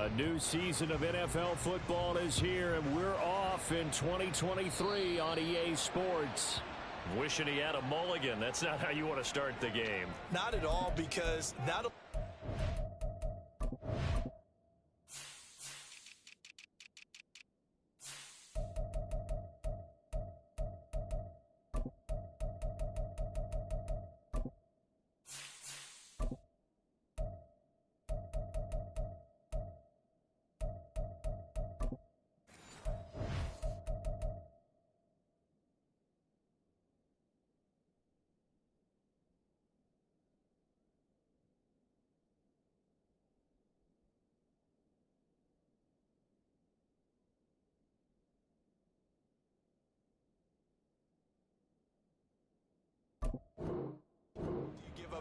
A new season of NFL football is here, and we're off in 2023 on EA Sports. Wishing he had a mulligan. That's not how you want to start the game. Not at all, because not a...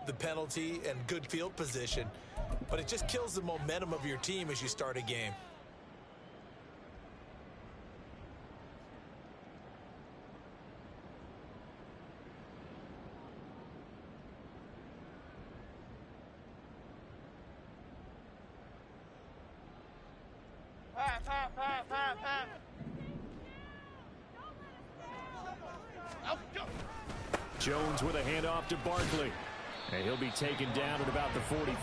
the penalty and good field position, but it just kills the momentum of your team as you start a game. Jones with a handoff to Barkley. And he'll be taken down at about the 45.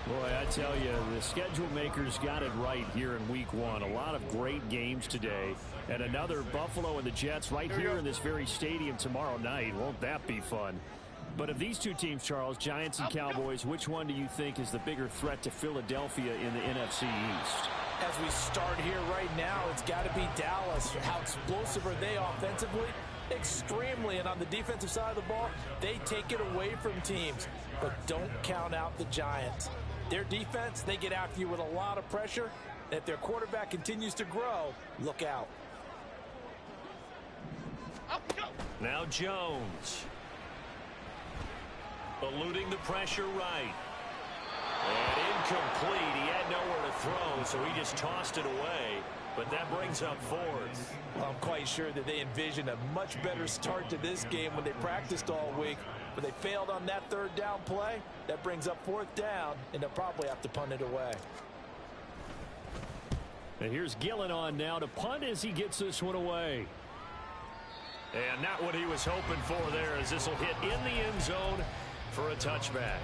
Boy, I tell you, the schedule makers got it right here in Week 1. A lot of great games today. And another Buffalo and the Jets right here in this very stadium tomorrow night. Won't that be fun? But of these two teams, Charles, Giants and Cowboys, which one do you think is the bigger threat to Philadelphia in the NFC East? As we start here right now, it's got to be Dallas. How explosive are they offensively? Extremely. And on the defensive side of the ball, they take it away from teams. But don't count out the Giants. Their defense, they get after you with a lot of pressure. And if their quarterback continues to grow, look out. Now Jones. Eluding the pressure right. And incomplete. He had nowhere to throw, so he just tossed it away. But that brings up fourth. I'm quite sure that they envisioned a much better start to this game when they practiced all week. But they failed on that third down play. That brings up fourth down, and they'll probably have to punt it away. And here's Gillen on now to punt as he gets this one away. And not what he was hoping for there, as this will hit in the end zone for a touchback.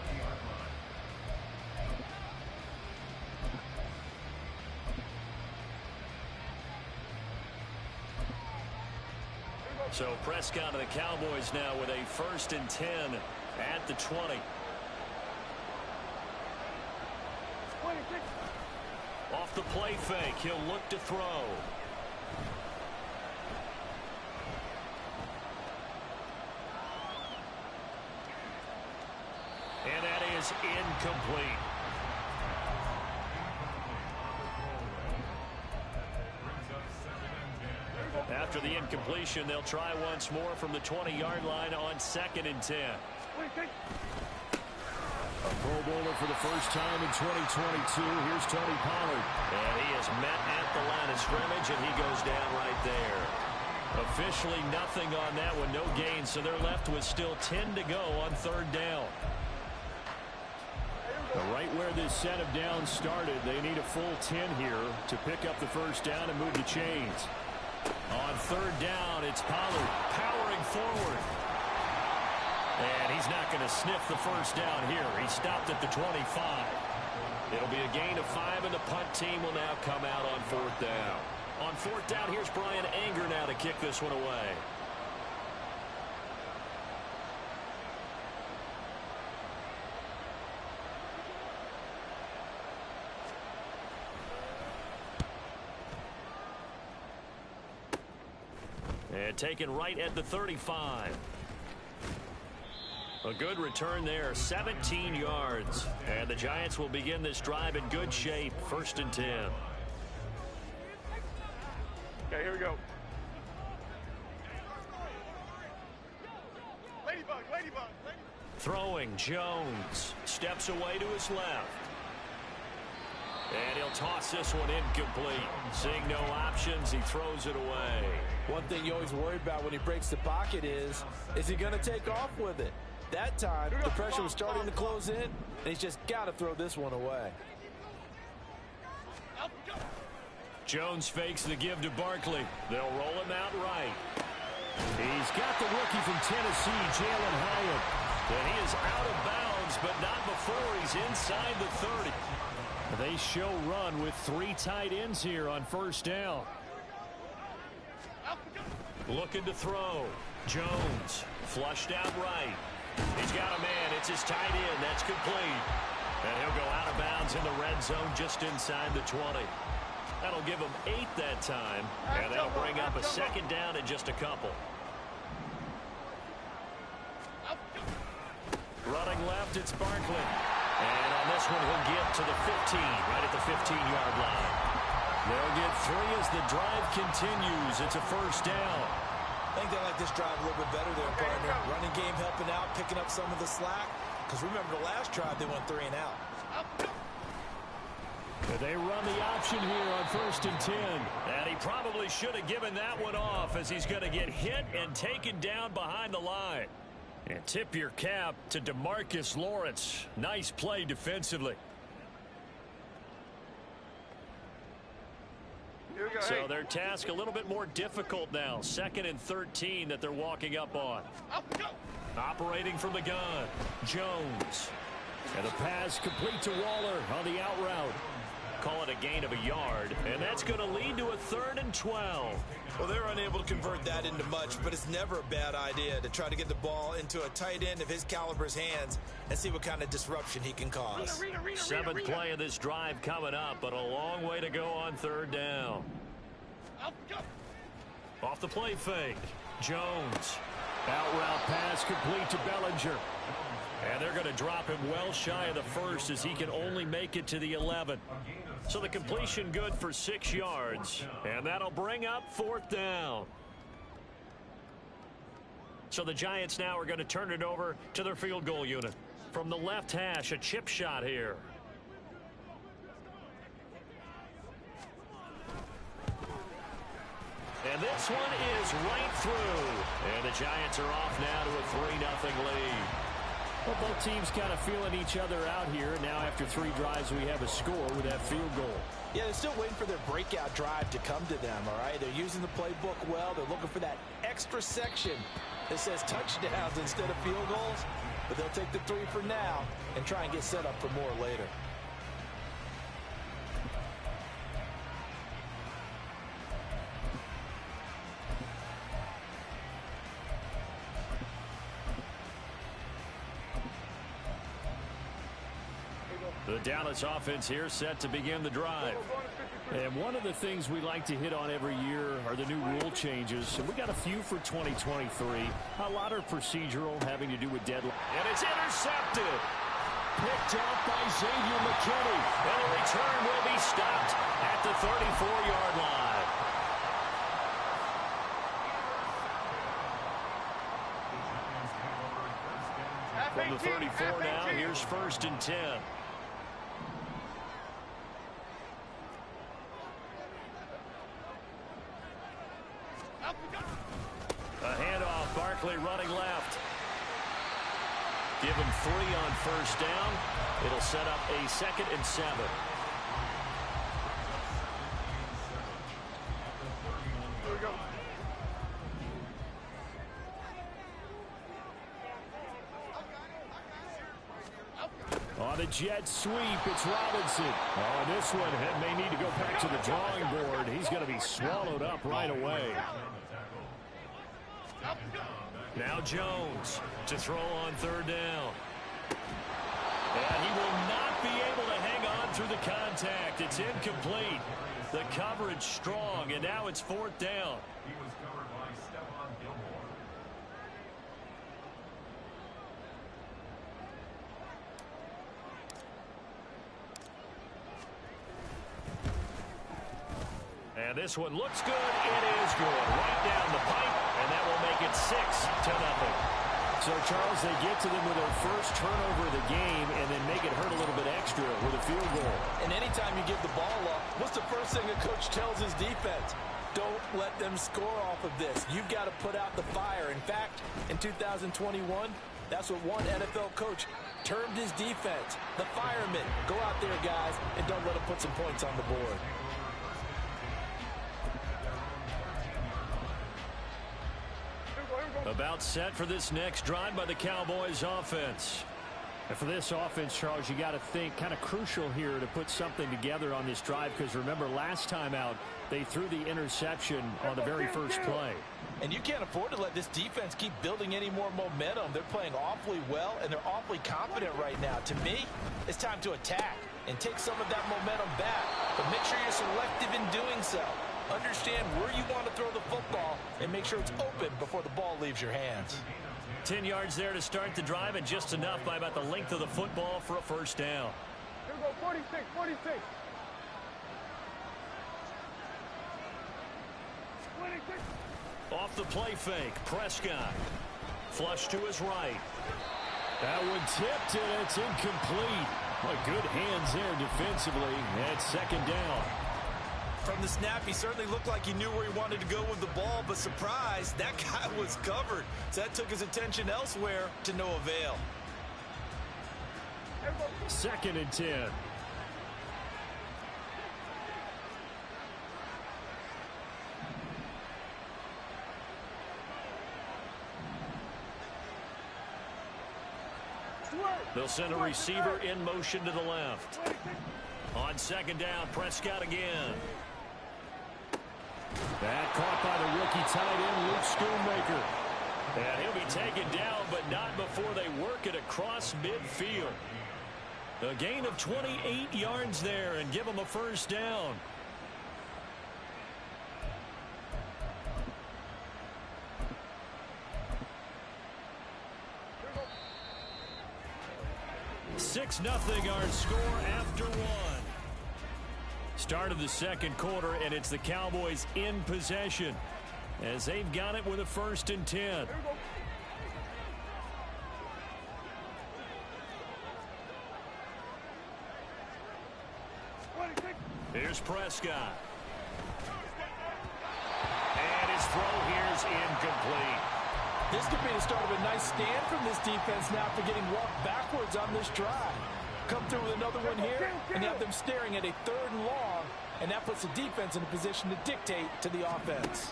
So Prescott and the Cowboys now with a 1st and 10 at the 20. Off the play fake, he'll look to throw. And that is incomplete. After the incompletion, they'll try once more from the 20-yard line on 2nd and 10. A Pro Bowler for the first time in 2022. Here's Tony Pollard. And he is met at the line of scrimmage, and he goes down right there. Officially nothing on that one, no gain, so they're left with still 10 to go on 3rd down. Right where this set of downs started, they need a full 10 here to pick up the first down and move the chains. On 3rd down, it's Pollard powering forward. And he's not going to sniff the first down here. He stopped at the 25. It'll be a gain of 5, and the punt team will now come out on 4th down. On 4th down, here's Brian Anger now to kick this one away. And taken right at the 35. A good return there, 17 yards. And the Giants will begin this drive in good shape, 1st and 10. Okay, here we go. Ladybug, ladybug, ladybug. Throwing, Jones steps away to his left. And he'll toss this one incomplete. Seeing no options, he throws it away. One thing you always worry about when he breaks the pocket is he going to take off with it? That time, the pressure was starting to close in, and he's just got to throw this one away. Jones fakes the give to Barkley. They'll roll him out right. He's got the rookie from Tennessee, Jalen Hyatt. And he is out of bounds, but not before he's inside the 30. They show run with 3 tight ends here on first down. Looking to throw. Jones flushed out right. He's got a man. It's his tight end. That's complete. And he'll go out of bounds in the red zone just inside the 20. That'll give him 8 that time. And that'll bring up a second down in just a couple. Running left, it's Barkley. And on this one, he'll get to the 15, right at the 15-yard line. They'll get 3 as the drive continues. It's a first down. I think they like this drive a little bit better there, partner. Running game helping out, picking up some of the slack. Because remember, the last drive, they went 3 and out. They run the option here on 1st and 10. And he probably should have given that one off as he's going to get hit and taken down behind the line. And tip your cap to DeMarcus Lawrence. Nice play defensively. So their task a little bit more difficult now. 2nd and 13 that they're walking up on. Operating from the gun, Jones. And the pass complete to Waller on the out route. Call it a gain of a yard, and that's going to lead to a 3rd and 12. Well, they're unable to convert that into much, but it's never a bad idea to try to get the ball into a tight end of his caliber's hands and see what kind of disruption he can cause. 7th play of this drive coming up, but a long way to go on 3rd down. Off the play fake, Jones. Out route pass complete to Bellinger. And they're going to drop him well shy of the 1st as he can only make it to the 11. So the completion good for 6 yards. And that'll bring up 4th down. So the Giants now are going to turn it over to their field goal unit. From the left hash, a chip shot here. And this one is right through. And the Giants are off now to a 3-0 lead. Well, both teams kind of feeling each other out here. Now after 3 drives, we have a score with that field goal. Yeah, they're still waiting for their breakout drive to come to them, all right? They're using the playbook well. They're looking for that extra section that says touchdowns instead of field goals. But they'll take the 3 for now and try and get set up for more later. The Dallas offense here set to begin the drive. And one of the things we like to hit on every year are the new rule changes. And we got a few for 2023. A lot are procedural, having to do with deadline. And it's intercepted. Picked up by Xavier McKinney. And the return will be stopped at the 34-yard line. From the 34 now, here's 1st and 10. A handoff, Barkley running left. Give him 3 on 1st down. It'll set up a 2nd and 7. Here we go. On the jet sweep, it's Robinson. On this one, it may need to go back to the drawing board. He's going to be swallowed up right away. Now Jones to throw on 3rd down. And he will not be able to hang on through the contact. It's incomplete. The coverage strong, and now it's 4th down. And this one looks good. It is good. Right down the pipe, and that will make it 6-0. So, Charles, they get to them with their first turnover of the game and then make it hurt a little bit extra with a field goal. And anytime you give the ball up, what's the first thing a coach tells his defense? Don't let them score off of this. You've got to put out the fire. In fact, in 2021, that's what one NFL coach termed his defense. The firemen. Go out there, guys, and don't let them put some points on the board. About set for this next drive by the Cowboys offense. And for this offense, Charles, you got to think kind of crucial here to put something together on this drive, because remember last time out they threw the interception on the very first play. And you can't afford to let this defense keep building any more momentum. They're playing awfully well, and they're awfully confident right now. To me, it's time to attack and take some of that momentum back. But make sure you're selective in doing so. Understand where you want to throw the football and make sure it's open before the ball leaves your hands. 10 yards there to start the drive, and just enough by about the length of the football for a first down. Here we go, 46, 46. 26. Off the play fake, Prescott. Flush to his right. That one tipped, and it's incomplete. Well, good hands there defensively. And second down. From the snap, he certainly looked like he knew where he wanted to go with the ball, but surprise, that guy was covered. So that took his attention elsewhere to no avail. Second and 10. They'll send a receiver in motion to the left. On second down, Prescott again. That caught by the rookie tight end, Luke Schoonmaker. And he'll be taken down, but not before they work it across midfield. A gain of 28 yards there and give them a first down. Six 0 our score after one. Start of the second quarter, and it's the Cowboys in possession as they've got it with a 1st and 10. Here's Prescott. And his throw here is incomplete. This could be the start of a nice stand from this defense now for getting walked backwards on this drive. Come through with another one here, and have them staring at a 3rd and long, and that puts the defense in a position to dictate to the offense.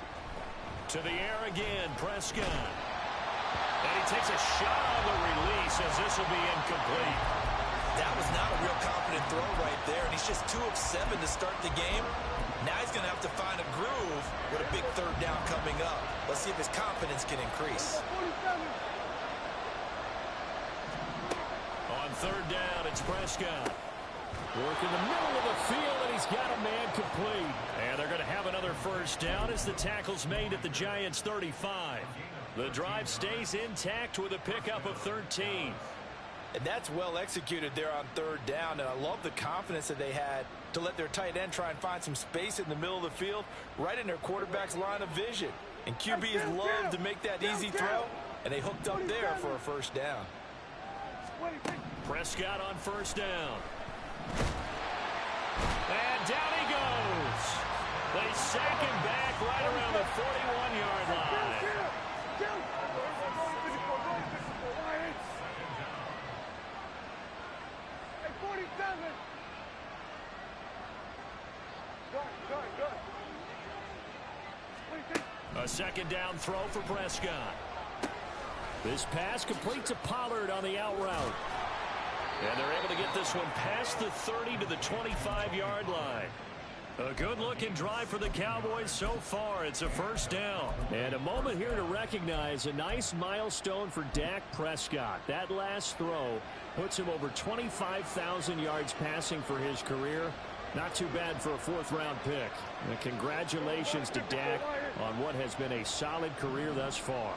To the air again, Prescott. And he takes a shot on the release as this will be incomplete. That was not a real confident throw right there, and he's just 2 of 7 to start the game. Now he's going to have to find a groove with a big 3rd down coming up. Let's see if his confidence can increase. On 3rd down, it's Prescott. Work in the middle of the field, and he's got a man complete. And they're going to have another first down as the tackle's made at the Giants' 35. The drive stays intact with a pickup of 13. And that's well executed there on 3rd down, and I love the confidence that they had to let their tight end try and find some space in the middle of the field, right in their quarterback's line of vision. And QBs love to make that easy throw, and they hooked up there for a first down. Prescott on 1st down. And down he goes. They sack him back right around the 41-yard line. A 2nd down throw for Prescott. This pass completes a Pollard on the out route. And they're able to get this one past the 30 to the 25-yard line. A good-looking drive for the Cowboys so far. It's a first down. And a moment here to recognize a nice milestone for Dak Prescott. That last throw puts him over 25,000 yards passing for his career. Not too bad for a 4th-round pick. And congratulations to Dak on what has been a solid career thus far.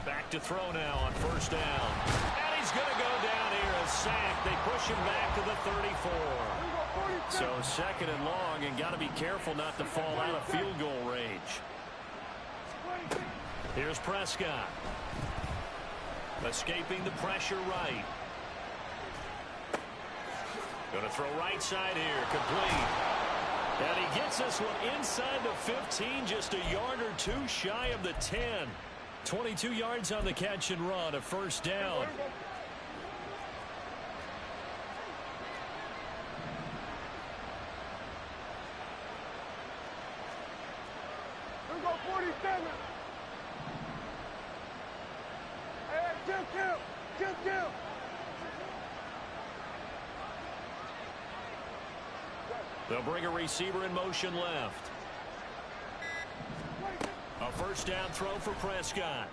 Back to throw now on 1st down. And he's going to go down here, a sack. They push him back to the 34. So 2nd and long, and got to be careful not to fall out of field goal range. Here's Prescott. Escaping the pressure right. Going to throw right side here, complete. And he gets this one inside the 15, just a yard or 2 shy of the 10. 22 yards on the catch and run, a first down. Kill. They'll bring a receiver in motion left. A first down throw for Prescott.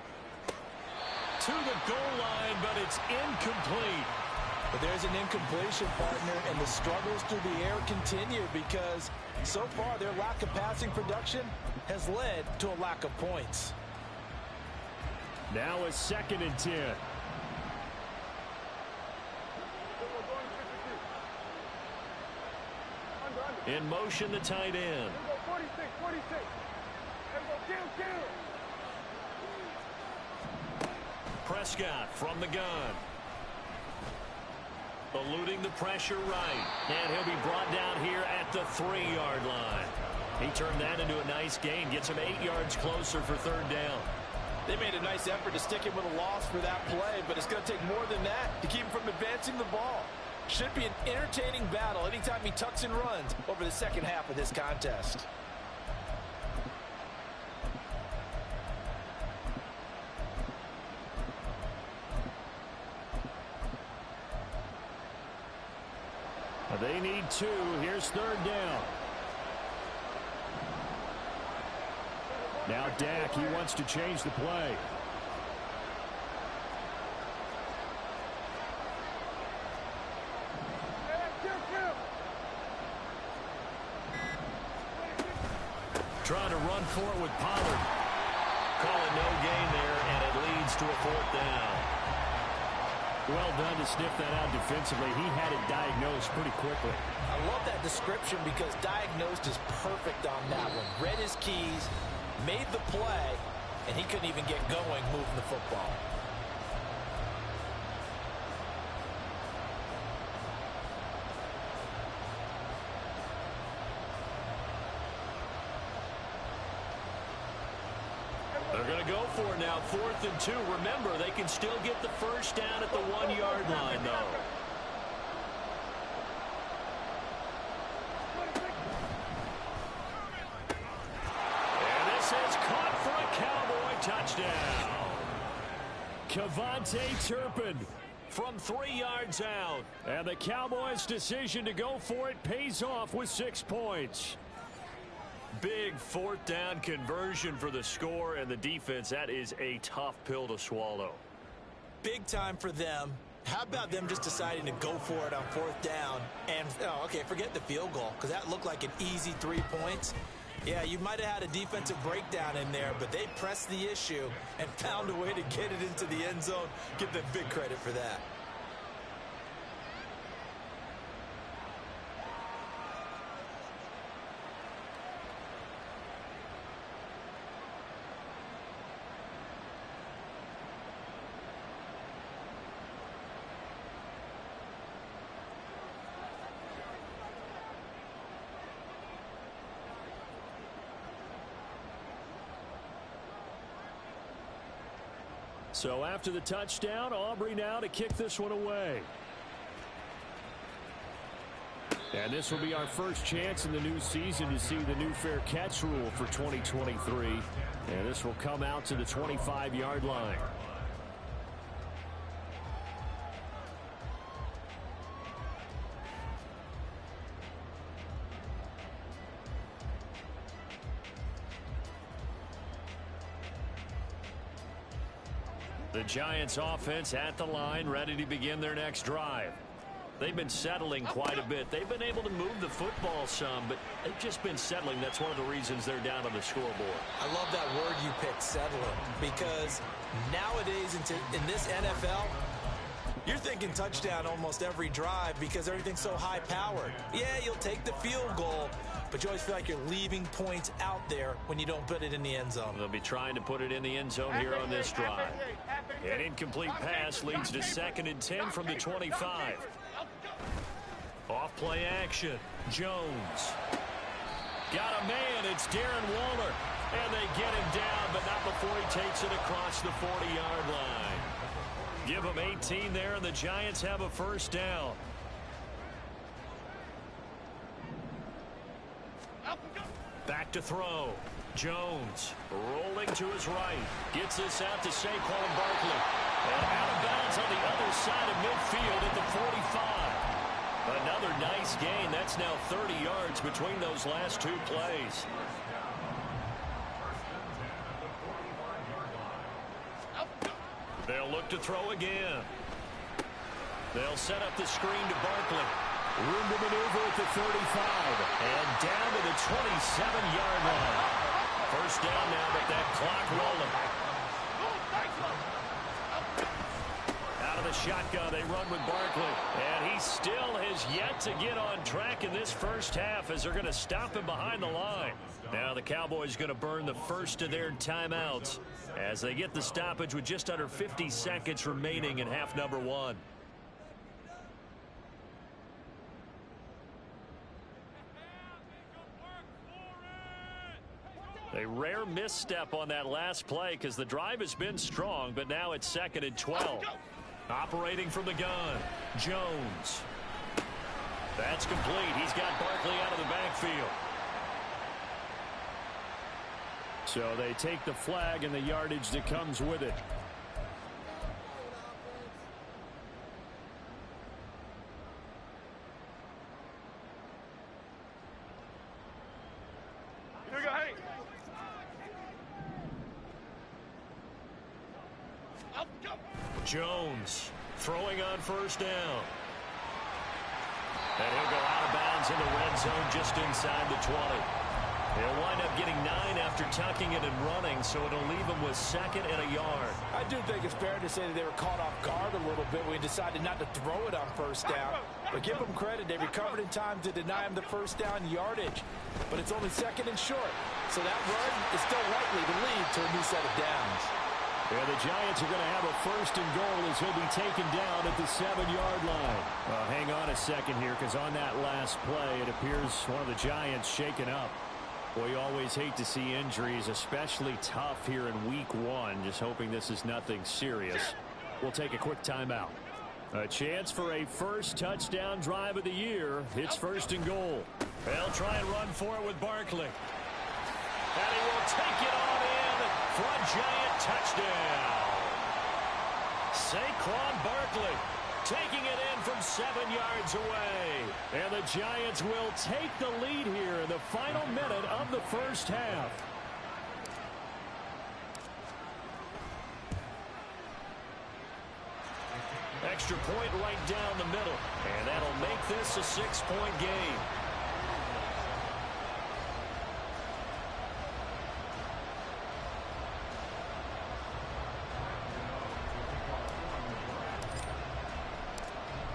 To the goal line, but it's incomplete. But there's an incompletion, partner, and the struggles through the air continue because so far their lack of passing production has led to a lack of points. Now a 2nd and 10. In motion, the tight end. 46. Kill. Prescott from the gun. Eluding the pressure right. And he'll be brought down here at the 3-yard line. He turned that into a nice gain. Gets him 8 yards closer for 3rd down. They made a nice effort to stick him with a loss for that play, but it's going to take more than that to keep him from advancing the ball. Should be an entertaining battle anytime he tucks and runs over the second half of this contest. They need 2. Here's 3rd down. Now Dak, he wants to change the play. Trying to run for it with Pollard. Calling no gain there, and it leads to a 4th down. Well done to sniff that out defensively. He had it diagnosed pretty quickly. I love that description because diagnosed is perfect on that one. Read his keys, made the play, and he couldn't even get going moving the football. They're going to go for it now, 4th and 2. Remember, they can still get the first down at the 1-yard line, though. And this is caught for a Cowboy touchdown. Kevontae Turpin From 3 yards out. And the Cowboys' decision to go for it pays off with 6 points. Big 4th down conversion for the score, and the defense, that is a tough pill to swallow. Big time for them. How about them just deciding to go for it on 4th down? And, okay, forget the field goal, because that looked like an easy 3 points. Yeah, you might have had a defensive breakdown in there, but they pressed the issue and found a way to get it into the end zone. Give them big credit for that. So after the touchdown, Aubrey now to kick this one away. And this will be our first chance in the new season to see the new fair catch rule for 2023. And this will come out to the 25-yard line. The Giants offense at the line, ready to begin their next drive. They've been settling quite a bit. They've been able to move the football some, but they've just been settling. That's one of the reasons they're down on the scoreboard. I love that word you picked, settling, because nowadays in this NFL, you're thinking touchdown almost every drive because everything's so high-powered. Yeah, you'll take the field goal, but you always feel like you're leaving points out there when you don't put it in the end zone. They'll be trying to put it in the end zone here on this drive. An incomplete pass leads to 2nd and 10 from the 25. Off play action. Jones. Got a man. It's Darren Waller. And they get him down, but not before he takes it across the 40-yard line. Give him 18 there, and the Giants have a first down. Back to throw. Jones rolling to his right. Gets this out to Saquon Barkley. And out of bounds on the other side of midfield at the 45. Another nice gain. That's now 30 yards between those last two plays. They'll look to throw again. They'll set up the screen to Barkley. Room to maneuver at the 35. And down to the 27-yard line. First down now, but that clock rolling. Out of the shotgun, they run with Barkley. And he still has yet to get on track in this first half as they're going to stop him behind the line. Now the Cowboys going to burn the first of their timeouts as they get the stoppage with just under 50 seconds remaining in half number one. A rare misstep on that last play because the drive has been strong, but now it's 2nd and 12. Operating from the gun, Jones. That's complete. He's got Barkley out of the backfield. So they take the flag and the yardage that comes with it. Jones throwing on first down. And he'll go out of bounds in the red zone just inside the 20. He'll wind up getting 9 after tucking it and running, so it'll leave him with 2nd and a yard. I do think it's fair to say that they were caught off guard a little bit when he decided not to throw it on first down. But give them credit, they recovered in time to deny him the first down yardage. But it's only 2nd and short, so that run is still likely to lead to a new set of downs. Yeah, the Giants are going to have a 1st and goal as he'll be taken down at the 7-yard line. Hang on a second here, because on that last play, it appears one of the Giants shaken up. Well, you always hate to see injuries, especially tough here in week 1. Just hoping this is nothing serious. We'll take a quick timeout. A chance for a first touchdown drive of the year. It's 1st and goal. They'll try and run for it with Barkley. And he will take it on in for a Giant touchdown. Saquon Barkley taking it in from 7 yards away. And the Giants will take the lead here in the final minute of the first half. Extra point right down the middle. And that'll make this a 6-point game.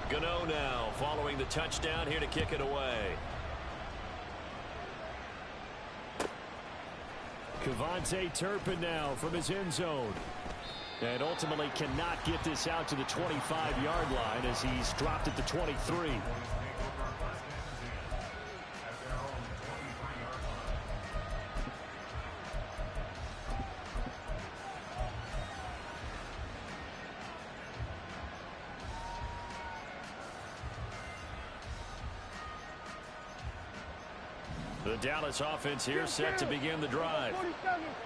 Gano now following the touchdown here to kick it away. Kevontae Turpin now from his end zone. And ultimately cannot get this out to the 25-yard line as he's dropped at the 23. The Dallas offense here set to begin the drive.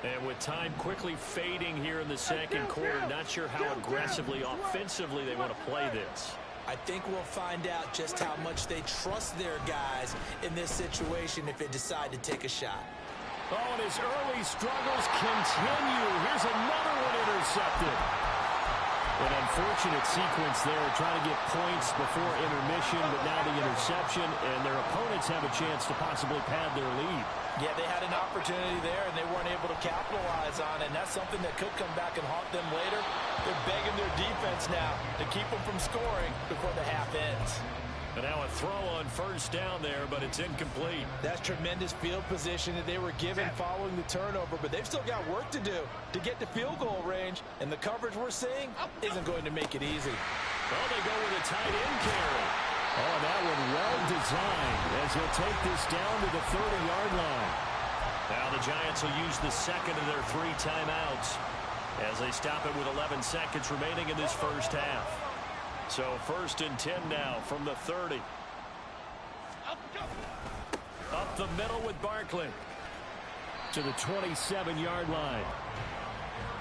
And with time quickly fading here in the second quarter, not sure how aggressively, offensively they want to play this. I think we'll find out just how much they trust their guys in this situation if they decide to take a shot. Oh, and his early struggles continue. Here's another one intercepted. An unfortunate sequence there, trying to get points before intermission, but now the interception, and their opponents have a chance to possibly pad their lead. Yeah, they had an opportunity there, and they weren't able to capitalize on it, and that's something that could come back and haunt them later. They're begging their defense now to keep them from scoring before the half ends. And now a throw on first down there, but it's incomplete. That's tremendous field position that they were given following the turnover, but they've still got work to do to get to field goal range, and the coverage we're seeing isn't going to make it easy. Well, they go with a tight end carry. Oh, that one well designed as he'll take this down to the 30-yard line. Now the Giants will use the second of their 3 timeouts as they stop it with 11 seconds remaining in this first half. So 1st and 10 now from the 30. Up the middle with Barkley. to the 27-yard line.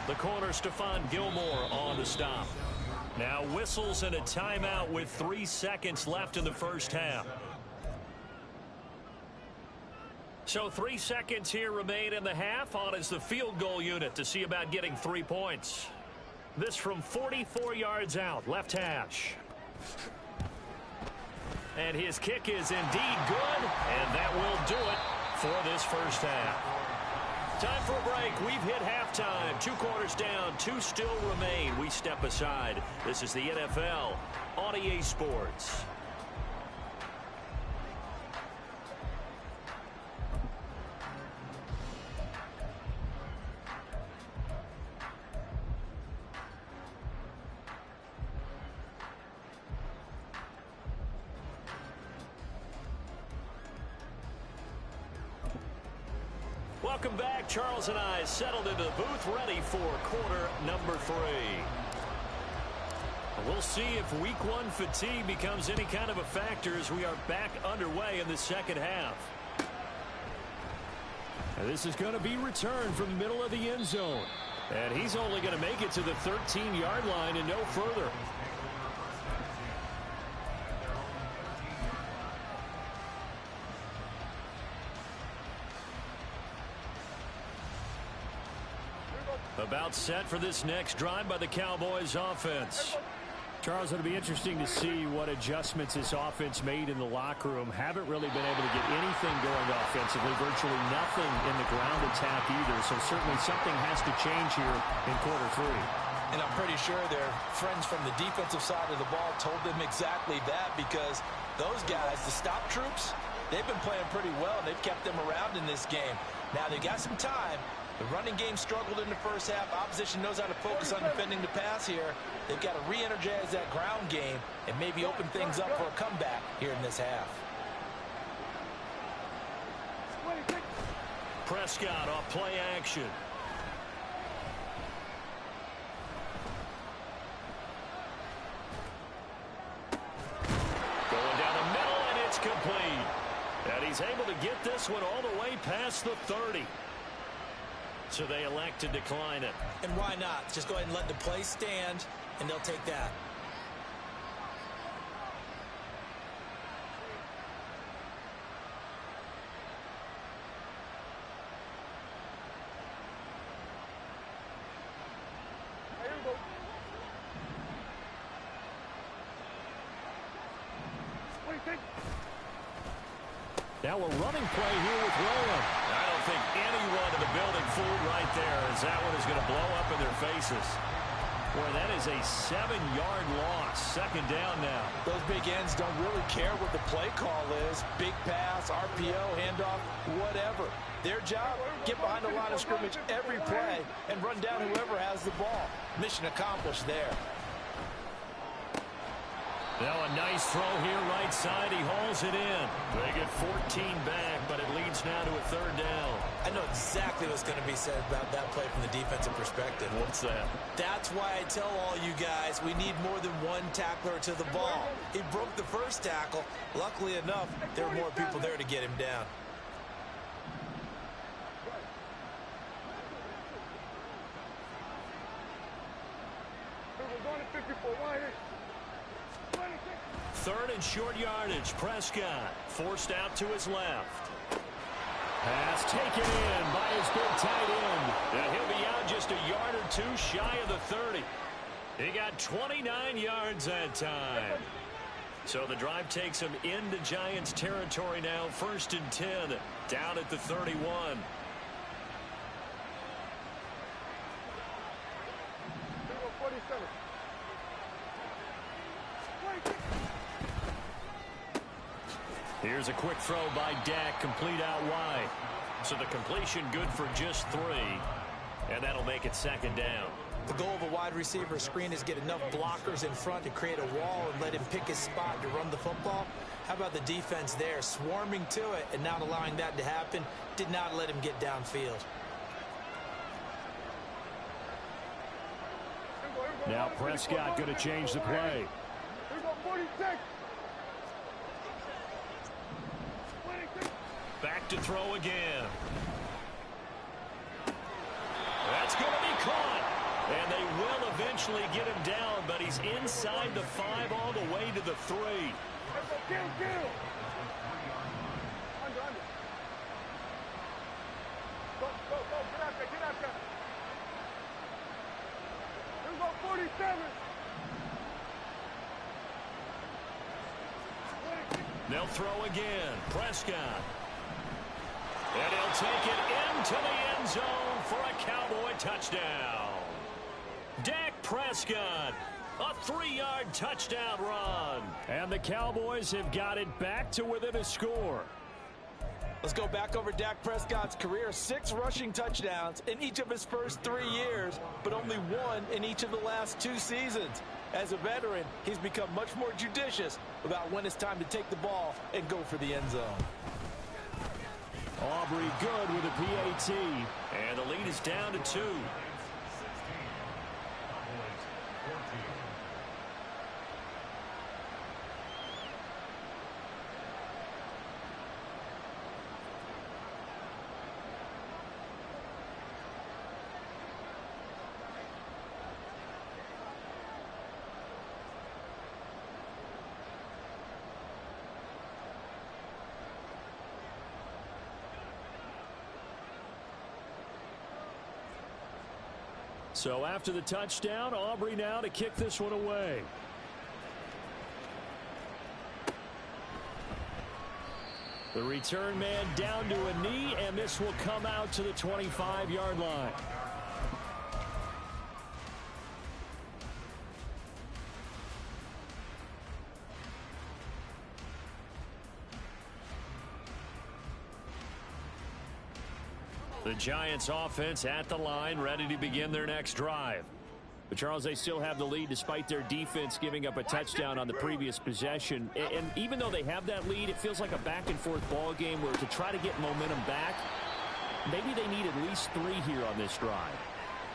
The corner, Stephon Gilmore, on the stop. Now whistles and a timeout with 3 seconds left in the first half. So 3 seconds here remain in the half. On is the field goal unit to see about getting 3 points. This from 44 yards out, left hash. And his kick is indeed good, and that will do it for this first half. Time for a break. We've hit halftime. 2 quarters down, 2 still remain. We step aside. This is the NFL on EA Sports. Welcome back. Charles and I settled into the booth, ready for quarter number 3. We'll see if week 1 fatigue becomes any kind of a factor as we are back underway in the second half. And this is going to be returned from the middle of the end zone. And he's only going to make it to the 13-yard line and no further. About set for this next drive by the Cowboys offense. Charles, it'll be interesting to see what adjustments this offense made in the locker room. Haven't really been able to get anything going offensively. Virtually nothing in the ground attack either. So certainly something has to change here in quarter 3. And I'm pretty sure their friends from the defensive side of the ball told them exactly that, because those guys, the stop troops, they've been playing pretty well. They've kept them around in this game. Now they got some time. The running game struggled in the first half. Opposition knows how to focus on defending the pass here. They've got to re-energize that ground game and maybe open things up for a comeback here in this half. Prescott off play action. Going down the middle, and it's complete. And he's able to get this one all the way past the 30. So they elect to decline it. And why not? Just go ahead and let the play stand, and they'll take that. Now a running play here with Rowland. I don't think anyone in the building fooled right there, as that one is going to blow up in their faces. Boy, that is a 7-yard loss. Second down now. Those big ends don't really care what the play call is. Big pass, RPO, handoff, whatever. Their job, get behind the line of scrimmage every play and run down whoever has the ball. Mission accomplished there. Now a nice throw here right side. He hauls it in. They get 14 back, but it leads now to a third down. I know exactly what's going to be said about that play from the defensive perspective. What's that? That's why I tell all you guys we need more than one tackler to the ball. He broke the first tackle. Luckily enough, there were more people there to get him down. Third and short yardage. Prescott forced out to his left. Pass taken in by his big tight end. And he'll be out just a yard or two shy of the 30. He got 29 yards that time. So the drive takes him into Giants territory now. 1st and 10, down at the 31. Here's a quick throw by Dak, complete out wide. So the completion good for just 3. And that'll make it second down. The goal of a wide receiver screen is get enough blockers in front to create a wall and let him pick his spot to run the football. How about the defense there, swarming to it and not allowing that to happen? Did not let him get downfield. Now Prescott going to change the play. Back to throw again. That's going to be caught. And they will eventually get him down, but he's inside the 5 all the way to the 3. Kill. Under. Go. Get out there. Here we go, 47. They'll throw again. Prescott. And he'll take it into the end zone for a Cowboy touchdown. Dak Prescott, a 3-yard touchdown run. And the Cowboys have got it back to within a score. Let's go back over Dak Prescott's career. 6 rushing touchdowns in each of his first 3 years, but only 1 in each of the last 2 seasons. As a veteran, he's become much more judicious about when it's time to take the ball and go for the end zone. Aubrey good with a PAT. And the lead is down to 2. So after the touchdown, Aubrey now to kick this one away. The return man down to a knee, and this will come out to the 25-yard line. The Giants offense at the line, ready to begin their next drive. But Charles, they still have the lead despite their defense giving up a touchdown on the previous possession. And even though they have that lead, it feels like a back-and-forth ball game where to try to get momentum back, maybe they need at least 3 here on this drive.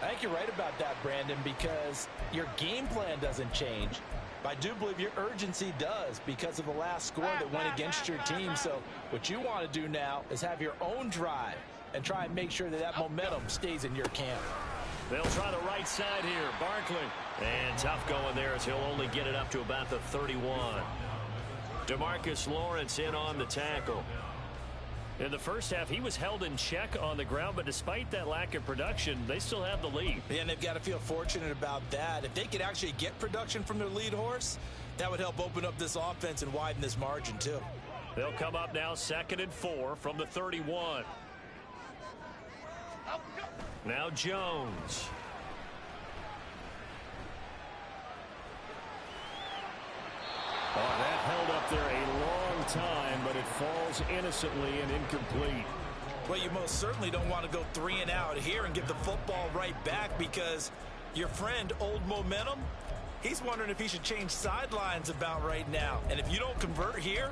I think you're right about that, Brandon, because your game plan doesn't change. But I do believe your urgency does because of the last score that went against your team. So what you want to do now is have your own drive and try and make sure that that momentum stays in your camp. They'll try the right side here. Barkley. And tough going there as he'll only get it up to about the 31. DeMarcus Lawrence in on the tackle. In the first half, he was held in check on the ground, but despite that lack of production, they still have the lead. And they've got to feel fortunate about that. If they could actually get production from their lead horse, that would help open up this offense and widen this margin too. They'll come up now 2nd and 4 from the 31. Now Jones. Oh, that held up there a long time, but it falls innocently and incomplete. Well, you most certainly don't want to go 3 and out here and give the football right back because your friend, Old Momentum, he's wondering if he should change sidelines about right now. And if you don't convert here,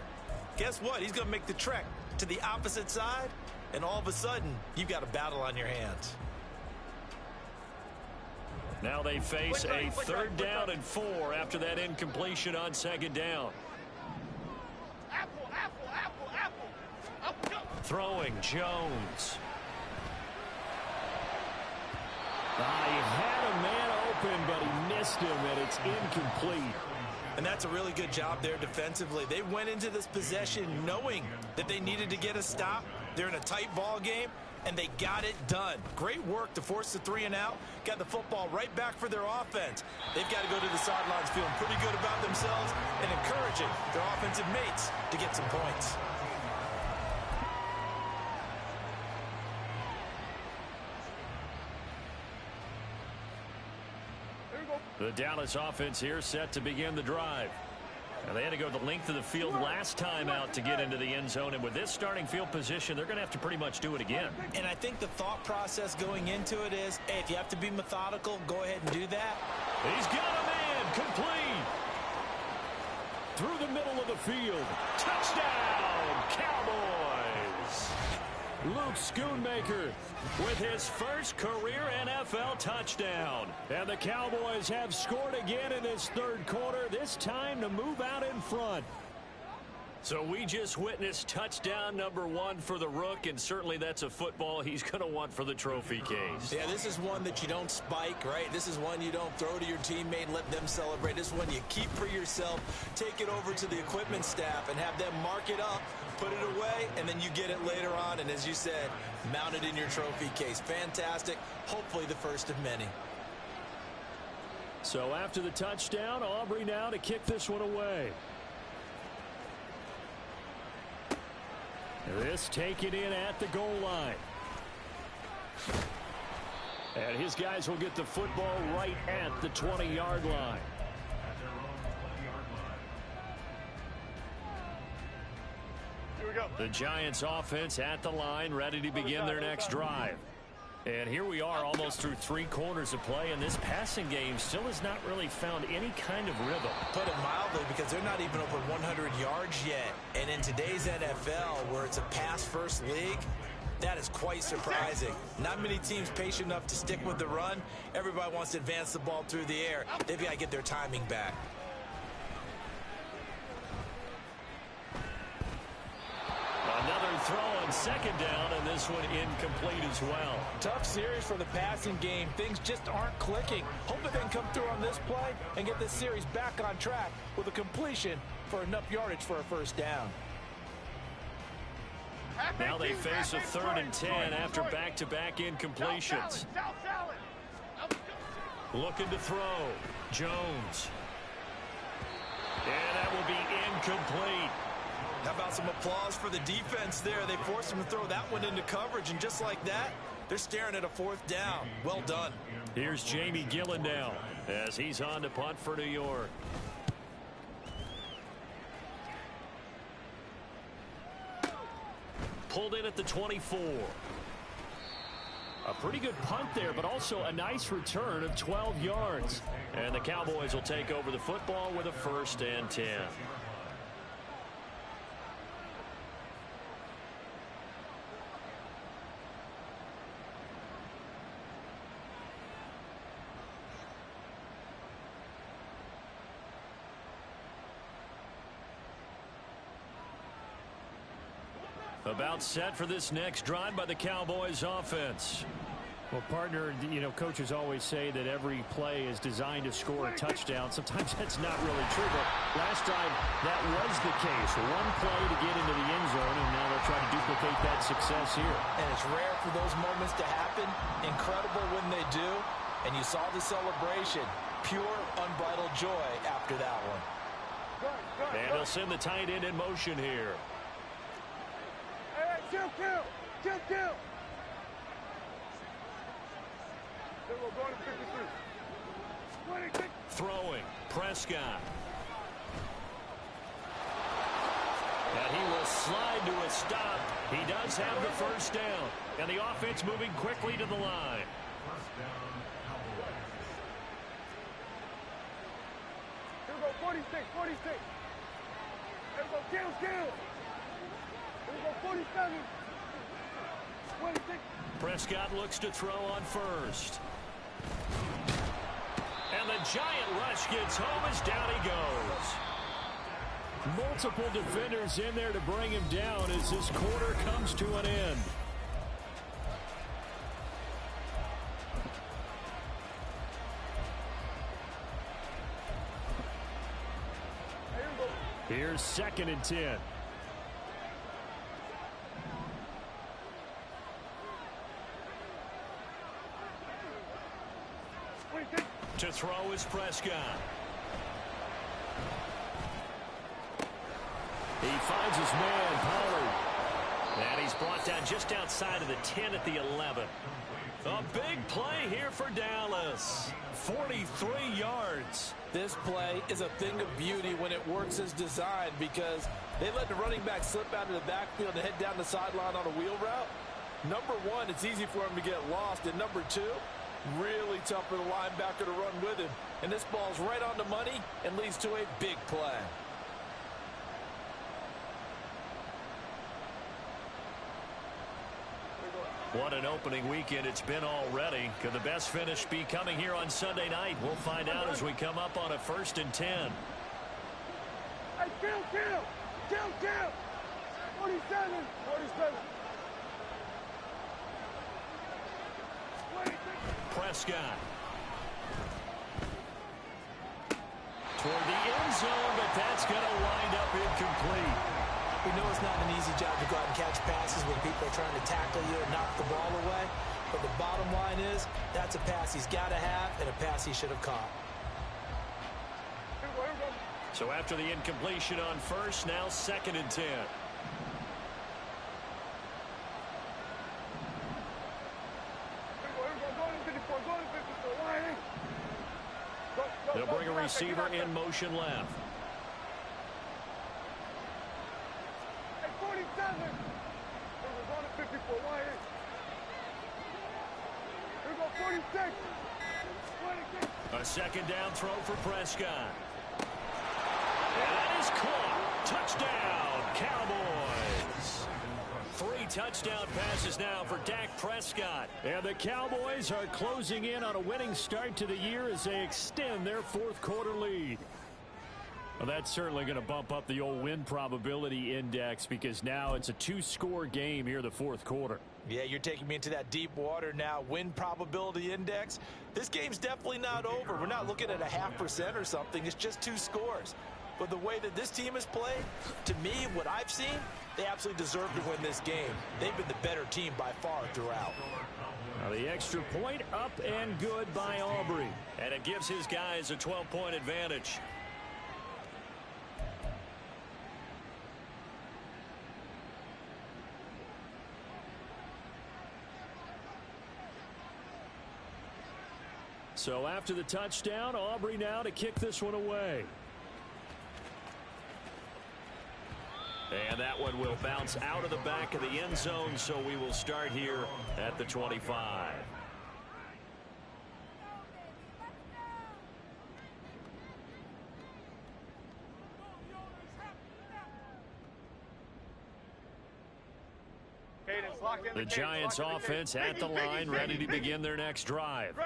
guess what? He's going to make the trek to the opposite side, and all of a sudden, you've got a battle on your hands. Now they face a 3rd down and 4 after that incompletion on 2nd down. Throwing Jones. He had a man open, but he missed him, and it's incomplete. And that's a really good job there defensively. They went into this possession knowing that they needed to get a stop. They're in a tight ball game, and they got it done. Great work to force the 3 and out. Got the football right back for their offense. They've got to go to the sidelines feeling pretty good about themselves and encouraging their offensive mates to get some points. The Dallas offense here set to begin the drive. And they had to go the length of the field last time out to get into the end zone. And with this starting field position, they're going to have to pretty much do it again. And I think the thought process going into it is, hey, if you have to be methodical, go ahead and do that. He's got a man complete. Through the middle of the field. Touchdown, Cowboys. Luke Schoonmaker with his first career NFL touchdown. And the Cowboys have scored again in this 3rd quarter, this time to move out in front. So we just witnessed touchdown number 1 for the Rook, and certainly that's a football he's going to want for the trophy case. Yeah, this is one that you don't spike, right? This is one you don't throw to your teammate and let them celebrate. This is one you keep for yourself, take it over to the equipment staff and have them mark it up, put it away, and then you get it later on. And as you said, mount it in your trophy case. Fantastic. Hopefully the first of many. So after the touchdown, Aubrey now to kick this one away. This taken in at the goal line. And his guys will get the football right at the 20-yard line. Here we go. The Giants offense at the line, ready to begin their next drive. And here we are almost through 3 quarters of play, and this passing game still has not really found any kind of rhythm. Put it mildly, because they're not even over 100 yards yet. And in today's NFL, where it's a pass-first league, that is quite surprising. Not many teams patient enough to stick with the run. Everybody wants to advance the ball through the air. They've got to get their timing back. Another throw on second down, and this one incomplete as well. Tough series for the passing game. Things just aren't clicking. Hope they can come through on this play and get this series back on track with a completion for enough yardage for a first down. Now they face a 3rd and 10 after back-to-back incompletions. Looking to throw. Jones. And that will be incomplete. How about some applause for the defense there? They forced him to throw that one into coverage, and just like that, they're staring at a 4th down. Well done. Here's Jamie Gillen now as he's on to punt for New York. Pulled in at the 24. A pretty good punt there, but also a nice return of 12 yards. And the Cowboys will take over the football with a 1st and 10. About set for this next drive by the Cowboys offense. Well, partner, you know, coaches always say that every play is designed to score a touchdown. Sometimes that's not really true, but last drive that was the case. One play to get into the end zone, and now they'll try to duplicate that success here. And it's rare for those moments to happen. Incredible when they do. And you saw the celebration. Pure, unbridled joy after that one. And they'll send the tight end in motion here. Kill. We're going to 53. Throwing. Prescott. And he will slide to a stop. He does have the first down. And the offense moving quickly to the line. Here we go, 46. Here we go, kill. Here we go, 47. 26. Prescott looks to throw on first. And the giant rush gets home as down he goes. Multiple defenders in there to bring him down as this quarter comes to an end. Here's 2nd and 10. To throw is Prescott. He finds his man, Pollard. And he's brought down just outside of the 10 at the 11. A big play here for Dallas. 43 yards. This play is a thing of beauty when it works as designed, because they let the running back slip out of the backfield and head down the sideline on a wheel route. Number one, it's easy for him to get lost. And number two, really tough for the linebacker to run with him. And this ball's right on the money and leads to a big play. What an opening weekend it's been already. Could the best finish be coming here on Sunday night? We'll find out as we come up on a 1st and 10. Hey, kill. Kill. 47. 47. Prescott. Toward the end zone, but that's going to wind up incomplete. We know it's not an easy job to go out and catch passes when people are trying to tackle you and knock the ball away. But the bottom line is, that's a pass he's got to have and a pass he should have caught. Here we go. So after the incompletion on first, now 2nd and 10. They'll bring a receiver in motion left. Hey, 47. We're going to 54. Why? Here we go, 46. 26. A second down throw for Prescott. And that is caught. Touchdown, Cowboys. 3 touchdown passes now for Dak Prescott. And the Cowboys are closing in on a winning start to the year as they extend their 4th quarter lead. Well, that's certainly going to bump up the old win probability index because now it's a 2-score game here in the 4th quarter. Yeah, you're taking me into that deep water now. Win probability index. This game's definitely not over. We're not looking at a 0.5% or something. It's just 2 scores. But the way that this team has played, to me, what I've seen, they absolutely deserve to win this game. They've been the better team by far throughout. Now the extra point up and good by Aubrey. And it gives his guys a 12-point advantage. So after the touchdown, Aubrey now to kick this one away. And that one will bounce out of the back of the end zone, so we will start here at the 25. The Giants offense at the line, ready to begin their next drive.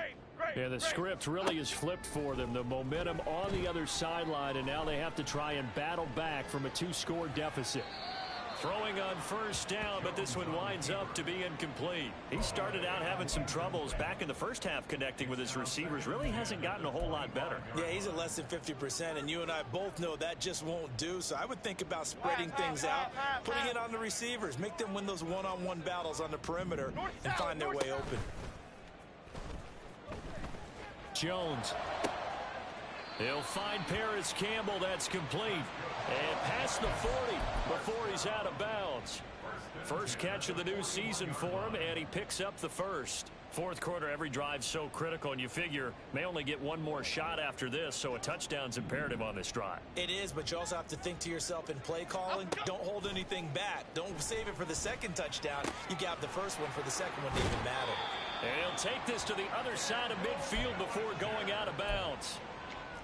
Yeah, the script really is flipped for them. The momentum on the other sideline, and now they have to try and battle back from a 2-score deficit. Throwing on first down, but this one winds up to be incomplete. He started out having some troubles back in the first half connecting with his receivers. Really hasn't gotten a whole lot better. Yeah, he's at less than 50%, and you and I both know that just won't do. So I would think about spreading things out, putting it on the receivers, make them win those one-on-one battles on the perimeter and find their way open. Jones. He'll find Paris Campbell. That's complete. And past the 40 before he's out of bounds. First catch of the new season for him, and he picks up the first. 4th quarter, every drive's so critical, and you figure may only get one more shot after this, so a touchdown's imperative on this drive. It is, but you also have to think to yourself in play calling, don't hold anything back. Don't save it for the second touchdown. You got the first one for the second one to even matter. And he'll take this to the other side of midfield before going out of bounds.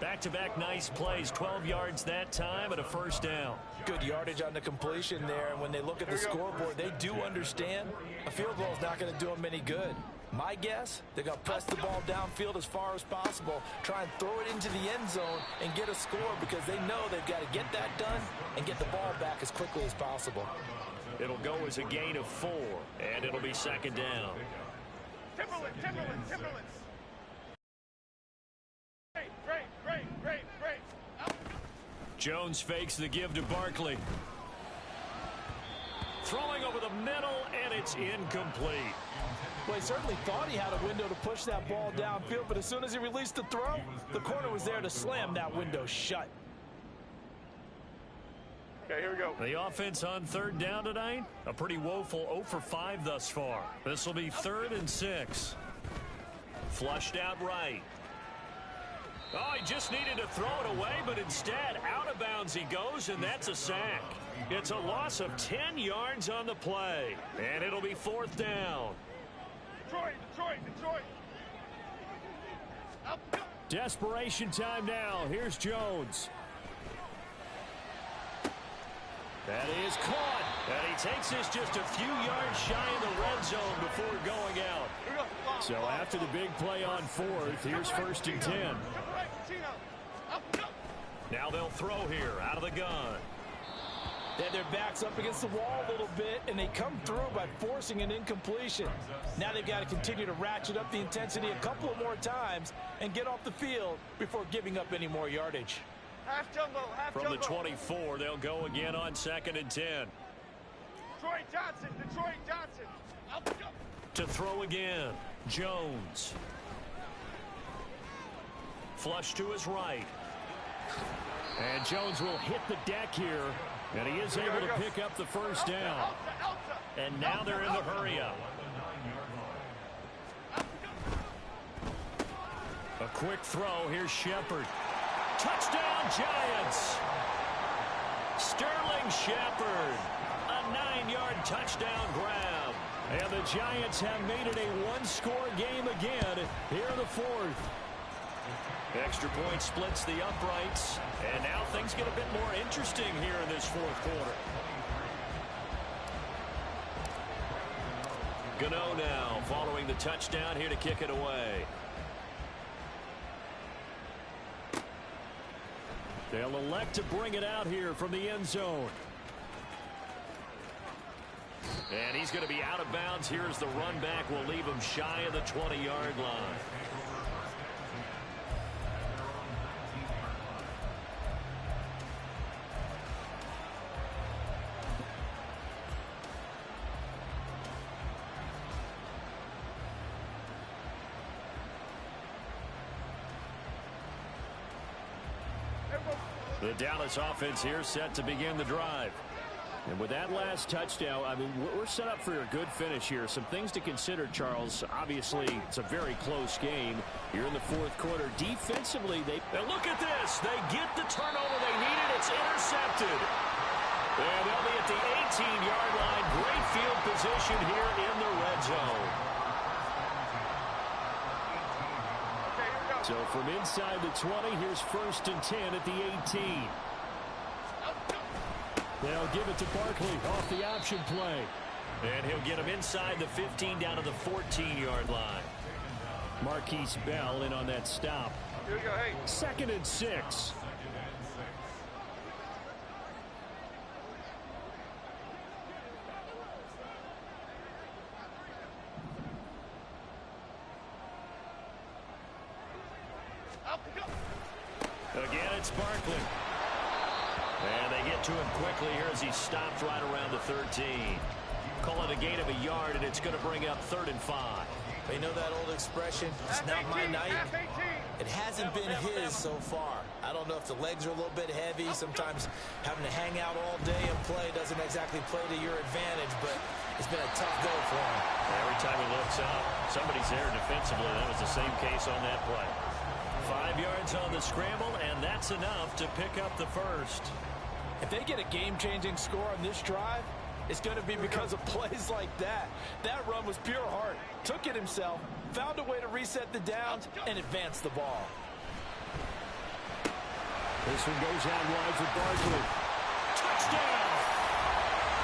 Back-to-back nice plays, 12 yards that time and a first down. Good yardage on the completion there, and when they look at the scoreboard, they do understand a field goal is not going to do them any good. My guess, they're going to press the ball downfield as far as possible, try and throw it into the end zone and get a score because they know they've got to get that done and get the ball back as quickly as possible. It'll go as a gain of 4, and it'll be second down. Timberland. Great. Jones fakes the give to Barkley. Throwing over the middle, and it's incomplete. Well, he certainly thought he had a window to push that ball downfield, but as soon as he released the throw, the corner was there to slam that window shut. Okay, here we go. The offense on 3rd down tonight, a pretty woeful 0 for 5 thus far. This will be 3rd and 6. Flushed out right. Oh, he just needed to throw it away, but instead, out of bounds he goes, and that's a sack. It's a loss of 10 yards on the play, and it'll be 4th down. Detroit. Desperation time now. Here's Jones. That is caught. And he takes this just a few yards shy of the red zone before going out. So after the big play on 4th, here's 1st and 10. Now they'll throw here out of the gun. They had their backs up against the wall a little bit, and they come through by forcing an incompletion. Now they've got to continue to ratchet up the intensity a couple of more times and get off the field before giving up any more yardage. Half jumbo, half From jumbo. the 24, they'll go again on 2nd and 10. Detroit Johnson. Up, jump. To throw again, Jones. Flush to his right. And Jones will hit the deck here, and he is able to pick up the first down. And now they're in the hurry-up. A quick throw. Here's Shepard. Touchdown, Giants! Sterling Shepard. A 9-yard touchdown grab. And the Giants have made it a one-score game again here in the fourth. Extra point splits the uprights. And now things get a bit more interesting here in this fourth quarter. Gano now following the touchdown here to kick it away. They'll elect to bring it out here from the end zone. And he's going to be out of bounds here as the run back will leave him shy of the 20-yard line. The Dallas offense here set to begin the drive. And with that last touchdown, I mean, we're set up for a good finish here. Some things to consider, Charles. Obviously, it's a very close game. You're in the fourth quarter. Defensively, Now look at this. They get the turnover they needed. It's intercepted. And they'll be at the 18-yard line. Great field position here in the red zone. So from inside the 20, here's 1st and 10 at the 18. They'll give it to Barkley off the option play. And he'll get him inside the 15 down to the 14-yard line. Marquise Bell in on that stop. Here we go, hey. 2nd and 6. Again, it's Barkley. And they get to him quickly here as he stops right around the 13. Call it a gain of a yard, and it's going to bring up 3rd and 5. They know that old expression, it's not my night. It hasn't been his so far. I don't know if the legs are a little bit heavy. Sometimes having to hang out all day and play doesn't exactly play to your advantage, but it's been a tough go for him. Every time he looks up, somebody's there defensively. That was the same case on that play. 5 yards on the scramble, and that's enough to pick up the first. If they get a game-changing score on this drive, it's going to be because of plays like that. That run was pure heart. Took it himself, found a way to reset the downs, and advance the ball. This one goes out wide for Barkley. Touchdown!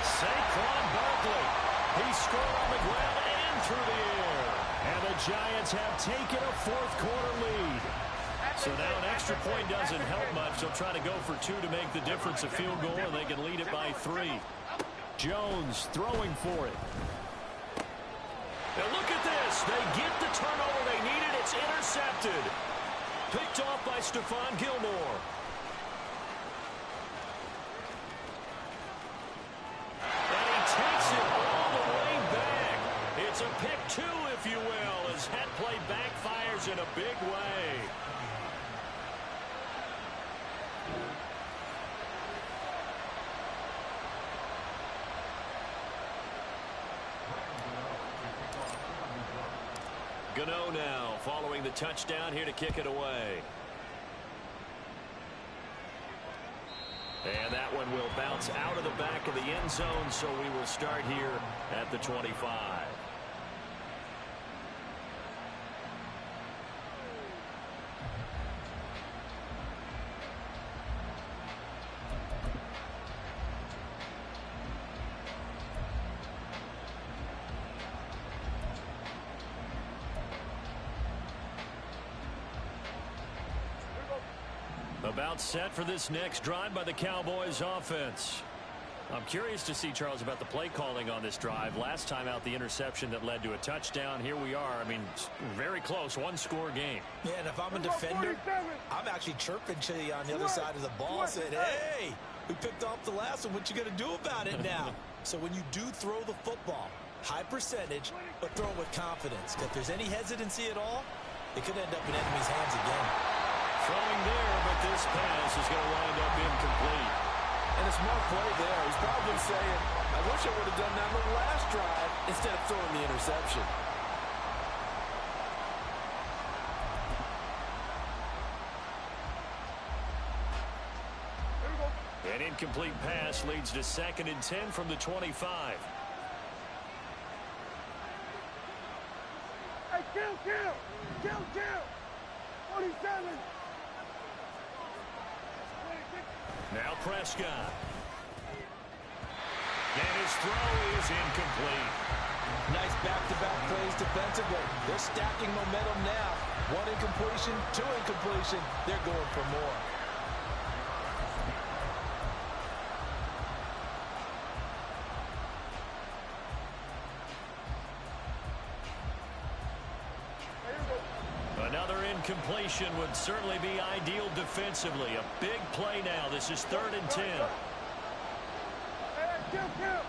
Saquon Barkley. He scored on the ground and through the air. And the Giants have taken a fourth quarter lead. So now an extra point doesn't help much. They'll try to go for 2 to make the difference a field goal, and they can lead it by 3. Jones throwing for it. Now look at this. They get the turnover they needed. It's intercepted. Picked off by Stephon Gilmore. And he takes it all the way back. It's a pick 2, if you will, as that play backfires in a big way. Gano now following the touchdown here to kick it away. And that one will bounce out of the back of the end zone, so we will start here at the 25. About set for this next drive by the Cowboys offense. I'm curious to see, Charles, about the play calling on this drive. Last time out, the interception that led to a touchdown. Here we are. I mean, very close, one-score game. Yeah, and if I'm a defender, I'm actually chirping to you on the other side of the ball, saying, hey, we picked off the last one. What you going to do about it now? So when you do throw the football, high percentage, but throw it with confidence. If there's any hesitancy at all, it could end up in enemy's hands again. Throwing there, but this pass is going to wind up incomplete. And a smart play there. He's probably saying, I wish I would have done that on the last drive instead of throwing the interception. An incomplete pass leads to 2nd and 10 from the 25. Hey, kill! 47! Now Prescott. And his throw is incomplete. Nice back-to-back plays defensively. They're stacking momentum now. 1 incompletion, 2 incompletion. They're going for more. Another incompletion would certainly be ideal defensively. A big play now. This is 3rd and 10. Hey, kill!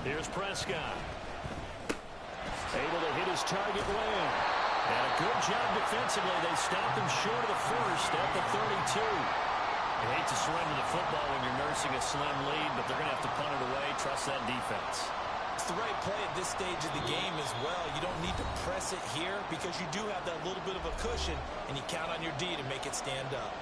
Here's Prescott. Able to hit his target man. And a good job defensively. They stopped him short of the first at the 32. You hate to surrender the football when you're nursing a slim lead, but they're going to have to punt it away. Trust that defense. It's the right play at this stage of the game as well. You don't need to press it here because you do have that little bit of a cushion, and you count on your D to make it stand up.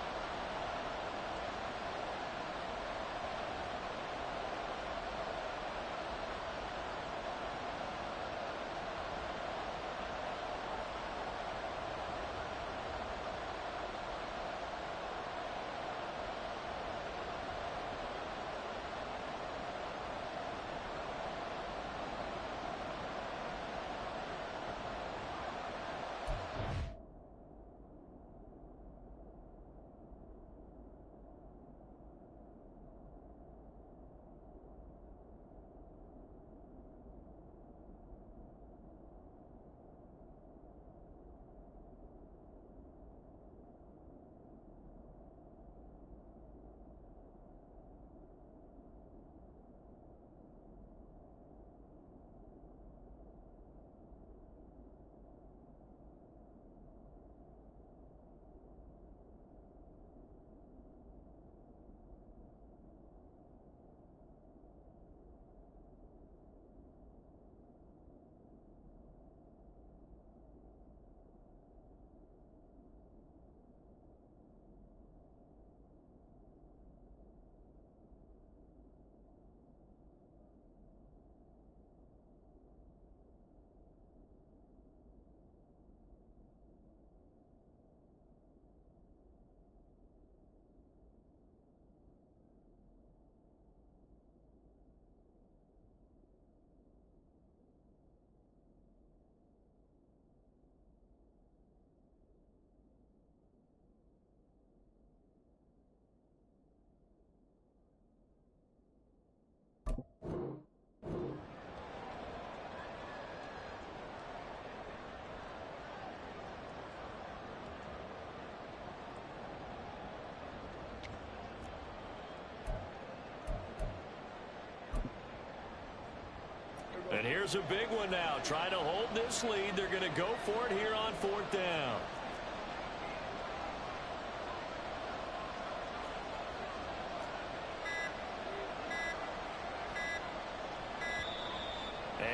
And here's a big one now. Trying to hold this lead. They're going to go for it here on 4th down.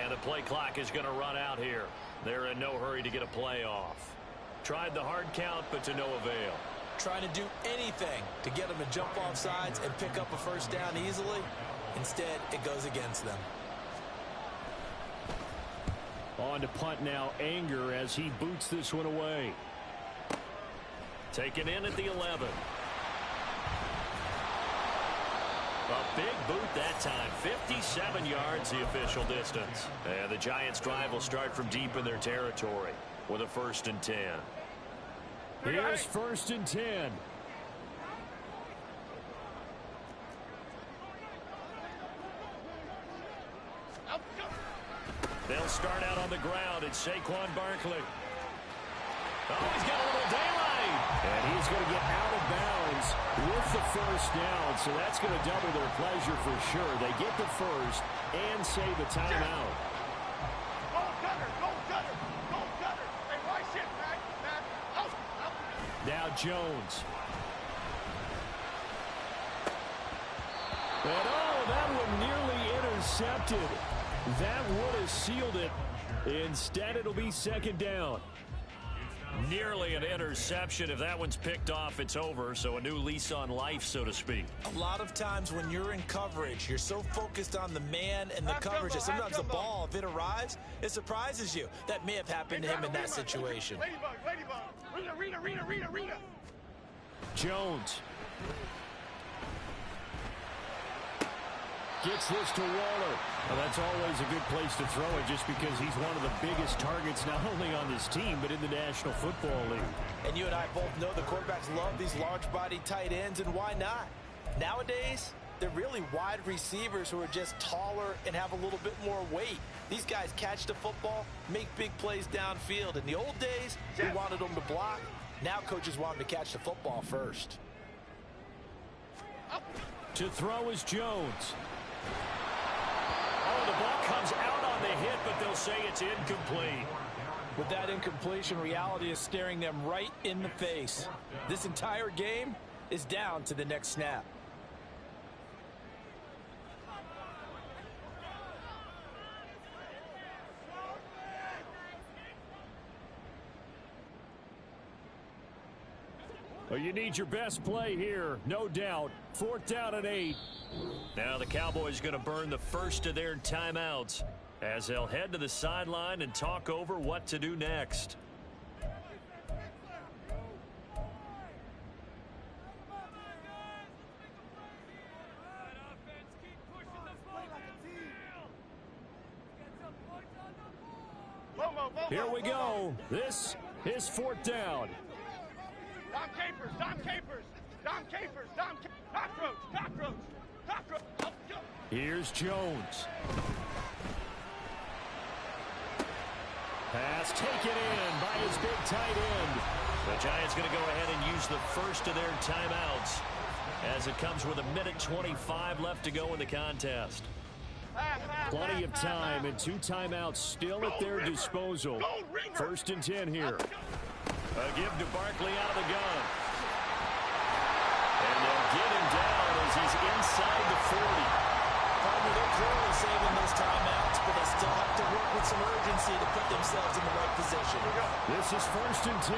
And the play clock is going to run out here. They're in no hurry to get a play off. Tried the hard count, but to no avail. Trying to do anything to get them to jump off sides and pick up a first down easily. Instead, it goes against them. On to punt now, Anger, as he boots this one away. Taken in at the 11. A big boot that time. 57 yards the official distance. And the Giants' drive will start from deep in their territory with a 1st and 10. Here's 1st and 10. They'll start out on the ground. It's Saquon Barkley. Oh, he's got a little daylight. And he's going to get out of bounds with the 1st down. So that's going to double their pleasure for sure. They get the 1st and save the timeout. Go gutter, go gutter, go gutter. Hey, why shit, man? Out. Now Jones. And that one nearly intercepted. That would have sealed it. Instead, it'll be 2nd down. Nearly an interception. If that one's picked off, it's over. So a new lease on life, so to speak. A lot of times when you're in coverage, you're so focused on the man and the coverage that sometimes the ball, if it arrives, it surprises you. That may have happened to him in that situation. Ladybug. Rita. Jones. Gets this to Waller. Well, that's always a good place to throw it just because he's one of the biggest targets not only on this team but in the National Football League. And you and I both know the quarterbacks love these large-body tight ends, and why not? Nowadays, they're really wide receivers who are just taller and have a little bit more weight. These guys catch the football, make big plays downfield. In the old days, we wanted them to block. Now coaches want them to catch the football first. To throw is Jones. Oh, the ball comes out on the hit, but they'll say it's incomplete. With that incompletion, reality is staring them right in the face. This entire game is down to the next snap. Well, you need your best play here, no doubt. 4th down and 8. Now the Cowboys going to burn the first of their timeouts as they'll head to the sideline and talk over what to do next. Here we go. This is 4th down. Cockroach. Here's Jones. Pass taken in by his big tight end. The Giants going to go ahead and use the first of their timeouts as it comes with 1:25 left to go in the contest. Plenty of time and 2 timeouts still at their disposal. 1st and 10 here. A give to Barkley out of the gun. And they'll get him down as he's inside the 40. Partner, they're clearly saving those timeouts, but they still have to work with some urgency to put themselves in the right position. This is 1st and 10.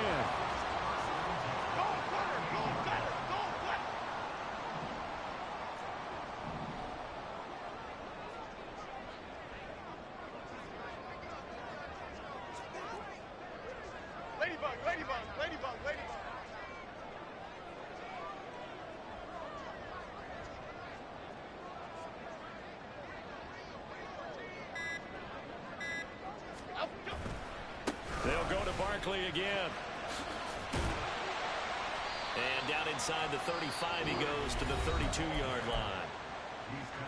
Ladybug. They'll go to Barkley again. And down inside the 35 he goes to the 32-yard line.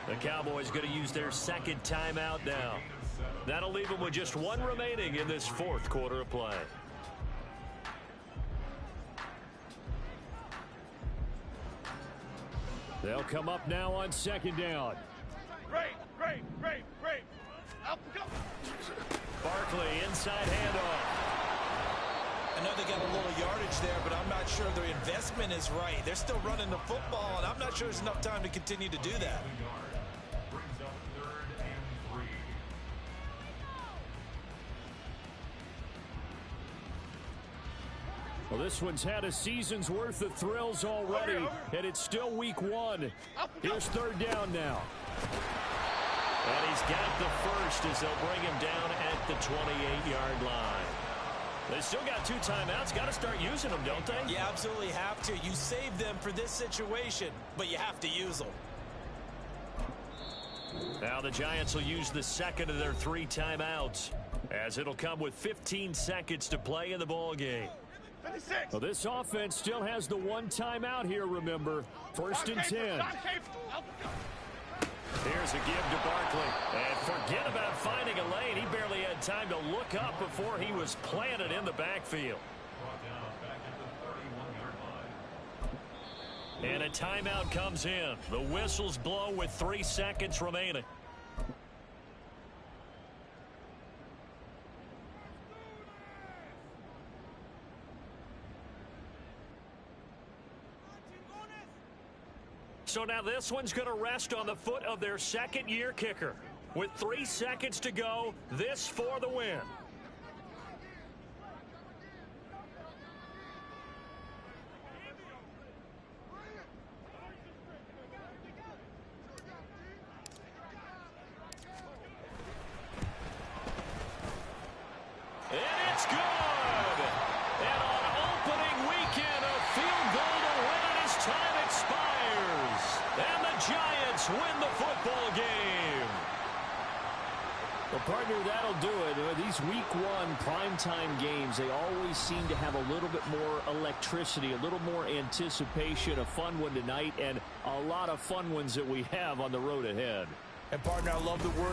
The Cowboys going to use their 2nd timeout now. That'll leave them with just 1 remaining in this 4th quarter of play. They'll come up now on 2nd down. Great. Barkley inside handoff. I know they got a little yardage there, but I'm not sure their investment is right. They're still running the football, and I'm not sure there's enough time to continue to do that. Well, this one's had a season's worth of thrills already, and it's still week 1. Here's 3rd down now. And he's got the first as they'll bring him down at the 28-yard line. They still got 2 timeouts. Got to start using them, don't they? You absolutely have to. You save them for this situation, but you have to use them. Now the Giants will use the second of their 3 timeouts, as it'll come with 15 seconds to play in the ball game. 56. Well, this offense still has the 1 timeout here, remember. 1st and 10. Here's a give to Barkley. And forget about finding a lane. He barely had time to look up before he was planted in the backfield. And a timeout comes in. The whistles blow with 3 seconds remaining. So now this one's going to rest on the foot of their second-year kicker. With 3 seconds to go, this for the win. And it's good! And on opening weekend, a field goal to win it as time expires. And the Giants win the football game. Well, partner, that'll do it. These week 1 primetime games, they always seem to have a little bit more electricity, a little more anticipation. A fun one tonight, and a lot of fun ones that we have on the road ahead. And partner, I love the word